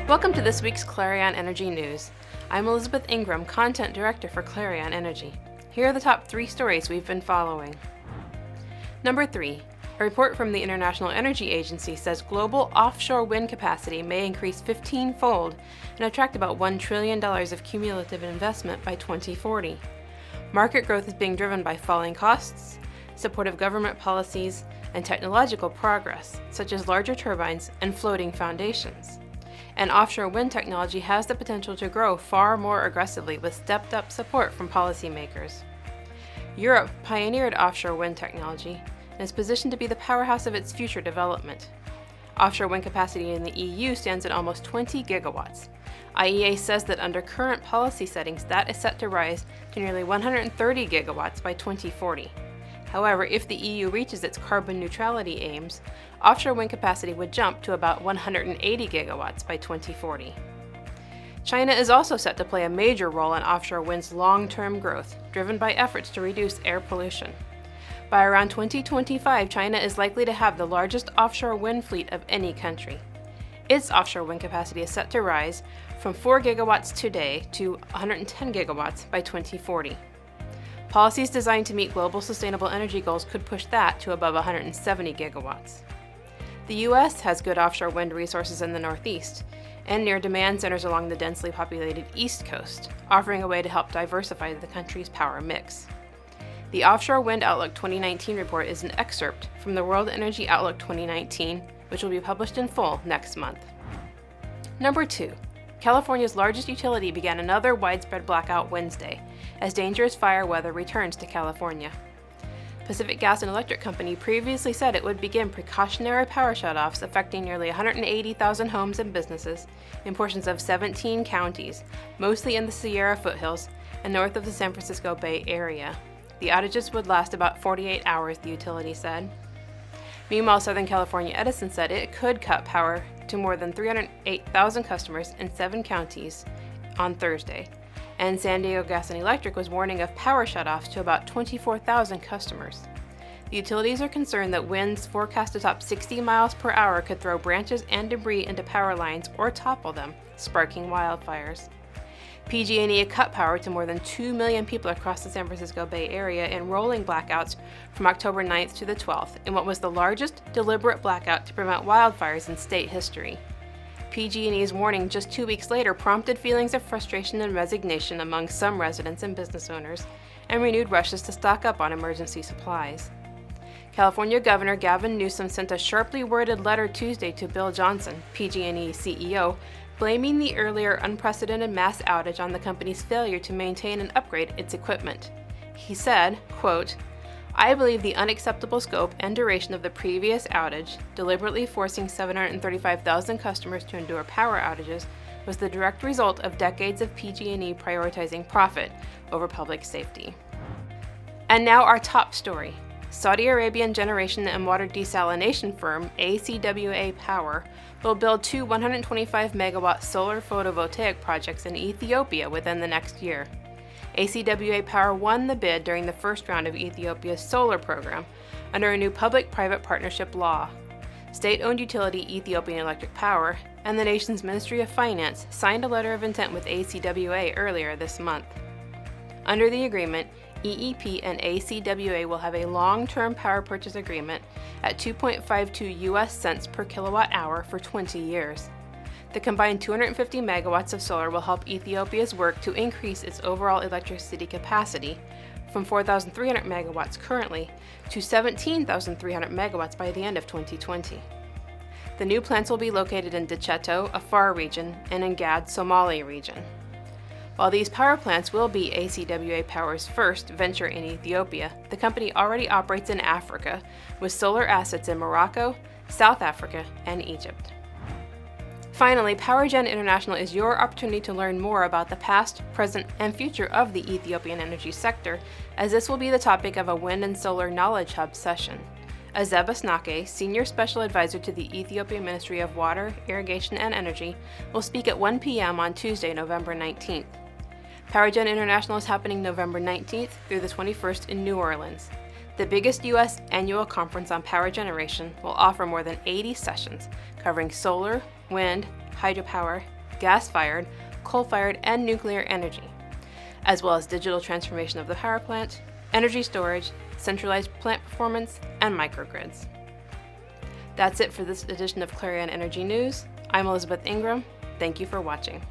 Welcome to this week's Clarion Energy News. I'm Elizabeth Ingram, Content Director for Clarion Energy. Here are the top 3 stories we've been following. Number 3. A report from the International Energy Agency says global offshore wind capacity may increase 15-fold and attract about $1 trillion of cumulative investment by 2040. Market growth is being driven by falling costs, supportive government policies, and technological progress, such as larger turbines and floating foundations. And offshore wind technology has the potential to grow far more aggressively with stepped-up support from policymakers. Europe pioneered offshore wind technology and is positioned to be the powerhouse of its future development. Offshore wind capacity in the EU stands at almost 20 gigawatts. IEA says that under current policy settings, that is set to rise to nearly 130 gigawatts by 2040. However, if the EU reaches its carbon neutrality aims, offshore wind capacity would jump to about 180 gigawatts by 2040. China is also set to play a major role in offshore wind's long-term growth, driven by efforts to reduce air pollution. By around 2025, China is likely to have the largest offshore wind fleet of any country. Its offshore wind capacity is set to rise from 4 gigawatts today to 110 gigawatts by 2040. Policies designed to meet global sustainable energy goals could push that to above 170 gigawatts. The U.S. has good offshore wind resources in the Northeast and near demand centers along the densely populated East Coast, offering a way to help diversify the country's power mix. The Offshore Wind Outlook 2019 report is an excerpt from the World Energy Outlook 2019, which will be published in full next month. Number 2. California's largest utility began another widespread blackout Wednesday, as dangerous fire weather returns to California. Pacific Gas and Electric Company previously said it would begin precautionary power shutoffs affecting nearly 180,000 homes and businesses in portions of 17 counties, mostly in the Sierra foothills and north of the San Francisco Bay Area. The outages would last about 48 hours, the utility said. Meanwhile, Southern California Edison said it could cut power to more than 308,000 customers in 7 counties on Thursday, and San Diego Gas and Electric was warning of power shutoffs to about 24,000 customers. The utilities are concerned that winds forecast to top 60 miles per hour could throw branches and debris into power lines or topple them, sparking wildfires. PG&E cut power to more than 2 million people across the San Francisco Bay Area in rolling blackouts from October 9th to the 12th in what was the largest deliberate blackout to prevent wildfires in state history. PG&E's warning just 2 weeks later prompted feelings of frustration and resignation among some residents and business owners, and renewed rushes to stock up on emergency supplies. California Governor Gavin Newsom sent a sharply worded letter Tuesday to Bill Johnson, PG&E CEO, blaming the earlier unprecedented mass outage on the company's failure to maintain and upgrade its equipment. He said, quote, "I believe the unacceptable scope and duration of the previous outage, deliberately forcing 735,000 customers to endure power outages, was the direct result of decades of PG&E prioritizing profit over public safety." And now our top story. Saudi Arabian generation and water desalination firm ACWA Power will build 2 125-megawatt solar photovoltaic projects in Ethiopia within the next year. ACWA Power won the bid during the first round of Ethiopia's solar program under a new public-private partnership law. State-owned utility Ethiopian Electric Power and the nation's Ministry of Finance signed a letter of intent with ACWA earlier this month. Under the agreement, EEP and ACWA will have a long-term power purchase agreement at 2.52 US cents per kilowatt hour for 20 years. The combined 250 megawatts of solar will help Ethiopia's work to increase its overall electricity capacity from 4,300 megawatts currently to 17,300 megawatts by the end of 2020. The new plants will be located in Dicheto, Afar region, and in Gad, Somali region. While these power plants will be ACWA Power's first venture in Ethiopia, the company already operates in Africa with solar assets in Morocco, South Africa, and Egypt. Finally, PowerGen International is your opportunity to learn more about the past, present, and future of the Ethiopian energy sector, as this will be the topic of a Wind and Solar Knowledge Hub session. Azeb Asnake, Senior Special Advisor to the Ethiopian Ministry of Water, Irrigation, and Energy, will speak at 1 p.m. on Tuesday, November 19th. PowerGen International is happening November 19th through the 21st in New Orleans. The biggest U.S. annual conference on power generation will offer more than 80 sessions covering solar, wind, hydropower, gas-fired, coal-fired, and nuclear energy, as well as digital transformation of the power plant, energy storage, centralized plant performance, and microgrids. That's it for this edition of Clarion Energy News. I'm Elizabeth Ingram. Thank you for watching.